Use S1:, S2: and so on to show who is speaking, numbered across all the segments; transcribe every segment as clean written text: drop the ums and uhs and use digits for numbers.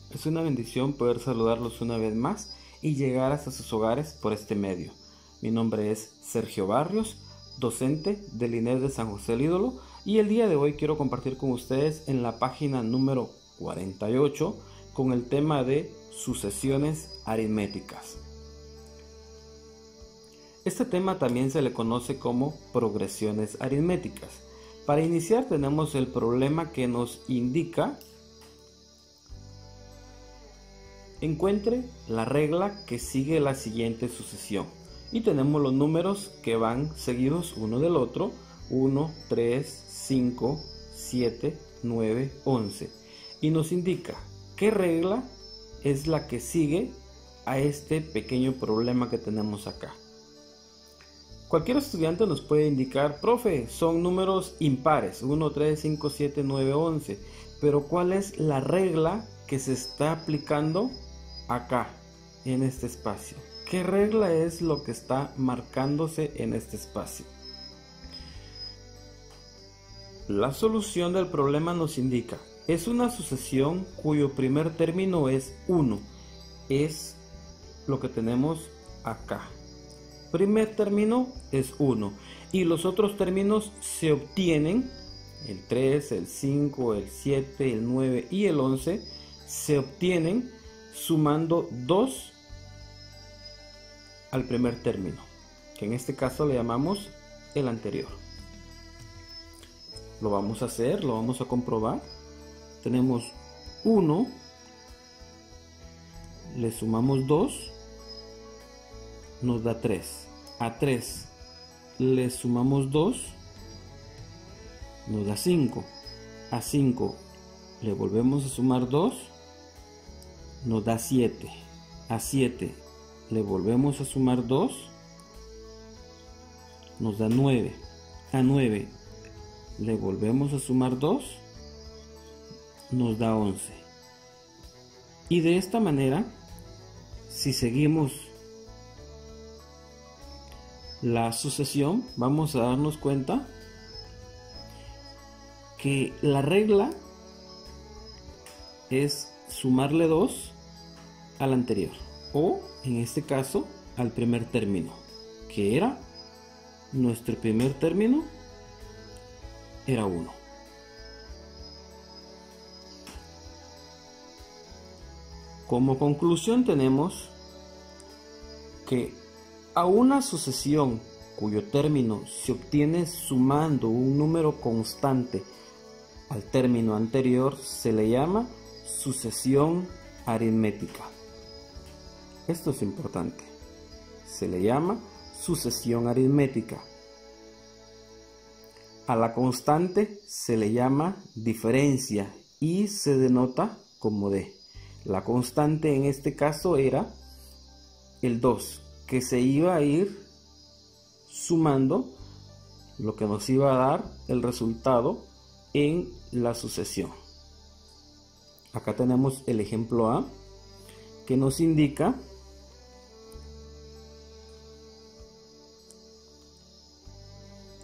S1: Es una bendición poder saludarlos una vez más y llegar hasta sus hogares por este medio. Mi nombre es Sergio Barrios, docente del INES de San José el Ídolo, y el día de hoy quiero compartir con ustedes en la página número 48 con el tema de sucesiones aritméticas. Este tema también se le conoce como progresiones aritméticas. Para iniciar tenemos el problema que nos indica: encuentre la regla que sigue la siguiente sucesión. Y tenemos los números que van seguidos uno del otro: 1, 3, 5, 7, 9, 11. Y nos indica qué regla es la que sigue a este pequeño problema que tenemos acá. Cualquier estudiante nos puede indicar: profe, son números impares, 1, 3, 5, 7, 9, 11. Pero ¿cuál es la regla que se está aplicando acá, en este espacio? ¿Qué regla es lo que está marcándose en este espacio? La solución del problema nos indica: es una sucesión cuyo primer término es 1. Es lo que tenemos acá. Primer término es 1 y los otros términos se obtienen, el 3, el 5, el 7, el 9 y el 11, se obtienen sumando 2 al primer término, que en este caso le llamamos el anterior. Lo vamos a hacer, lo vamos a comprobar. Tenemos 1, le sumamos 2, nos da 3. A 3 le sumamos 2, nos da 5. A 5 le volvemos a sumar 2, nos da 7. A 7 le volvemos a sumar 2, nos da 9. A 9 le volvemos a sumar 2, nos da 11. Y de esta manera, si seguimos la sucesión, vamos a darnos cuenta que la regla es sumarle 2 al anterior, o en este caso al primer término, que era nuestro primer término, era 1. Como conclusión tenemos que a una sucesión cuyo término se obtiene sumando un número constante al término anterior se le llama sucesión aritmética. Esto es importante. Se le llama sucesión aritmética. A la constante se le llama diferencia y se denota como D. La constante en este caso era el 2, que se iba a ir sumando lo que nos iba a dar el resultado en la sucesión. Acá tenemos el ejemplo A, que nos indica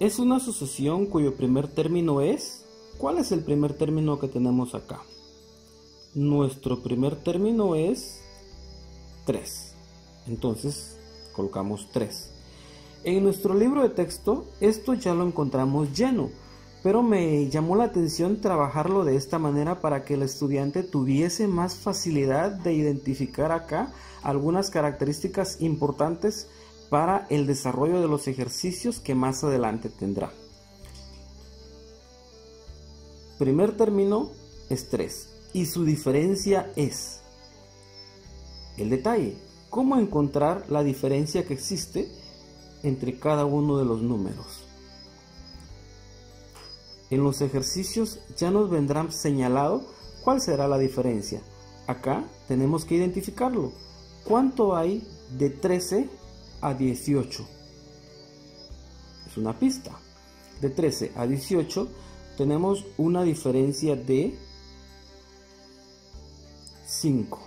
S1: es una sucesión cuyo primer término es... ¿Cuál es el primer término que tenemos acá? Nuestro primer término es 3. Entonces colocamos 3. En nuestro libro de texto esto ya lo encontramos lleno, pero me llamó la atención trabajarlo de esta manera para que el estudiante tuviese más facilidad de identificar acá algunas características importantes para el desarrollo de los ejercicios que más adelante tendrá. Primer término es 3 y su diferencia es el detalle. ¿Cómo encontrar la diferencia que existe entre cada uno de los números? En los ejercicios ya nos vendrá señalado cuál será la diferencia. Acá tenemos que identificarlo. ¿Cuánto hay de 13 a 18? Es una pista. De 13 a 18 tenemos una diferencia de 5.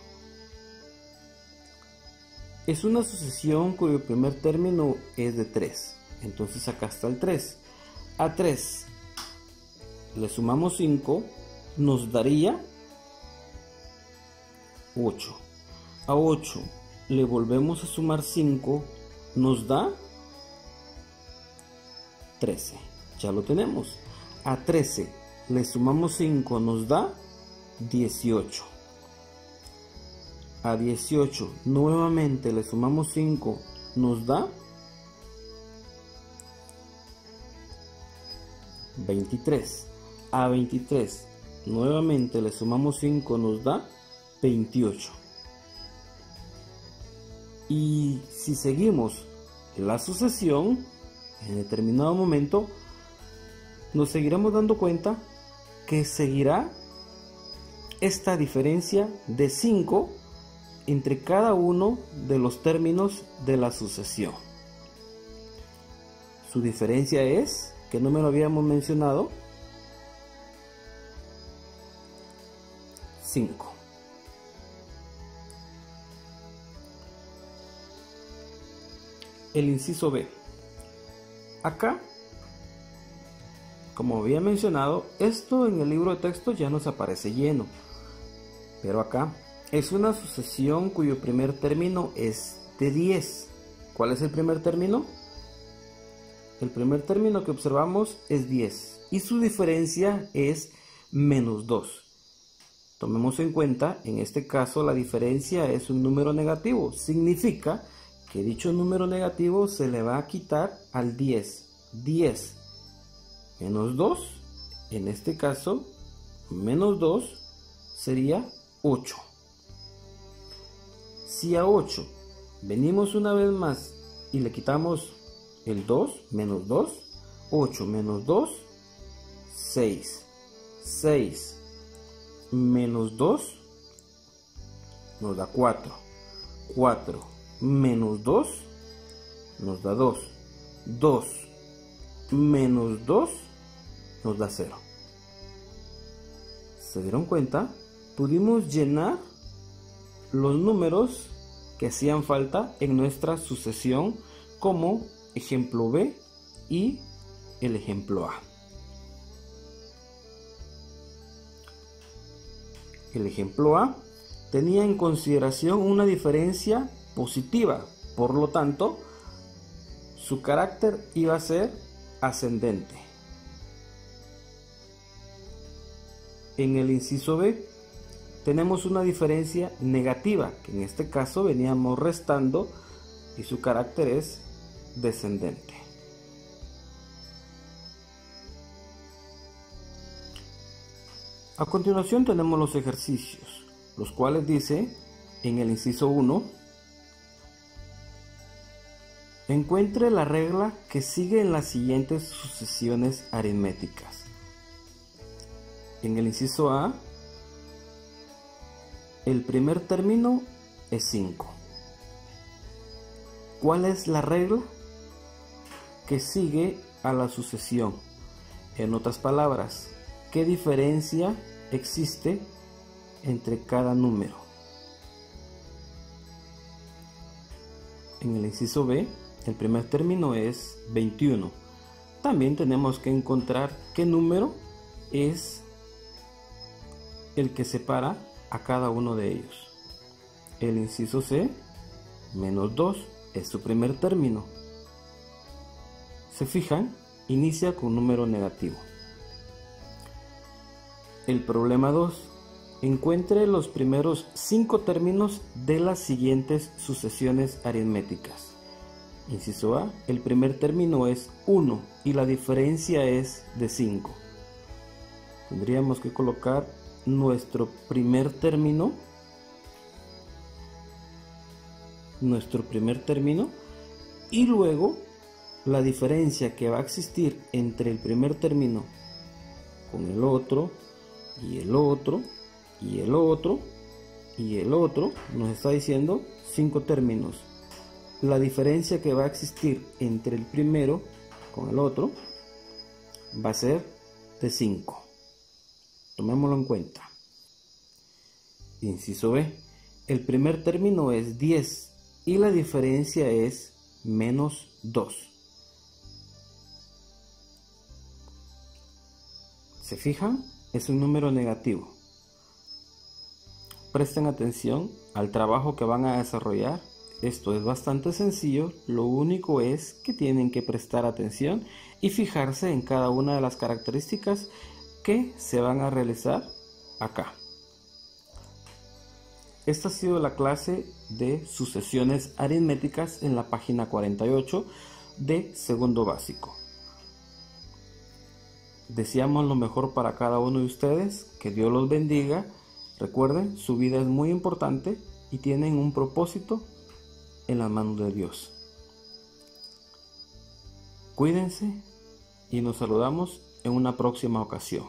S1: Es una sucesión cuyo primer término es de 3. Entonces acá está el 3. A 3 le sumamos 5, nos daría 8. A 8 le volvemos a sumar 5, nos da 13. Ya lo tenemos. A 13 le sumamos 5, nos da 18. A 18 nuevamente le sumamos 5, nos da 23. A 23 nuevamente le sumamos 5, nos da 28. Y si seguimos la sucesión, en determinado momento nos seguiremos dando cuenta que seguirá esta diferencia de 5 entre cada uno de los términos de la sucesión. Su diferencia es, ¿qué número habíamos mencionado? 5. El inciso B. Acá, como había mencionado, esto en el libro de texto ya nos aparece lleno, pero acá es una sucesión cuyo primer término es de 10. ¿Cuál es el primer término? El primer término que observamos es 10 y su diferencia es menos 2. Tomemos en cuenta, en este caso la diferencia es un número negativo, significa que dicho número negativo se le va a quitar al 10. 10 menos 2, en este caso, menos 2 sería 8. Si a 8 venimos una vez más y le quitamos el 2, menos 2, 8 menos 2, 6. 6 menos 2 nos da 4. 4 menos 2 nos da 2. 2 menos 2 nos da 0. ¿Se dieron cuenta? Pudimos llenar los números que hacían falta en nuestra sucesión como ejemplo B y el ejemplo A. El ejemplo A tenía en consideración una diferencia positiva, por lo tanto, su carácter iba a ser ascendente. En el inciso B tenemos una diferencia negativa, que en este caso veníamos restando y su carácter es descendente. A continuación tenemos los ejercicios, los cuales dice en el inciso 1, encuentre la regla que sigue en las siguientes sucesiones aritméticas. En el inciso A, el primer término es 5. ¿Cuál es la regla que sigue a la sucesión? En otras palabras, ¿qué diferencia existe entre cada número? En el inciso B, el primer término es 21. También tenemos que encontrar qué número es el que separa a cada uno de ellos. El inciso C, menos 2, es su primer término. ¿Se fijan? Inicia con número negativo. El problema 2. Encuentre los primeros 5 términos de las siguientes sucesiones aritméticas. Inciso A, el primer término es 1 y la diferencia es de 5. Tendríamos que colocar nuestro primer término y luego la diferencia que va a existir entre el primer término con el otro y el otro y el otro y el otro, nos está diciendo 5 términos. La diferencia que va a existir entre el primero con el otro va a ser de 5. Tomémoslo en cuenta. Inciso B. El primer término es 10 y la diferencia es menos 2. ¿Se fijan? Es un número negativo. presten atención al trabajo que van a desarrollar. Esto es bastante sencillo, lo único es que tienen que prestar atención y fijarse en cada una de las características que se van a realizar acá. Esta ha sido la clase de sucesiones aritméticas en la página 48 de segundo básico. Deseamos lo mejor para cada uno de ustedes, que Dios los bendiga. Recuerden, su vida es muy importante y tienen un propósito en las manos de Dios. Cuídense y nos saludamos en una próxima ocasión.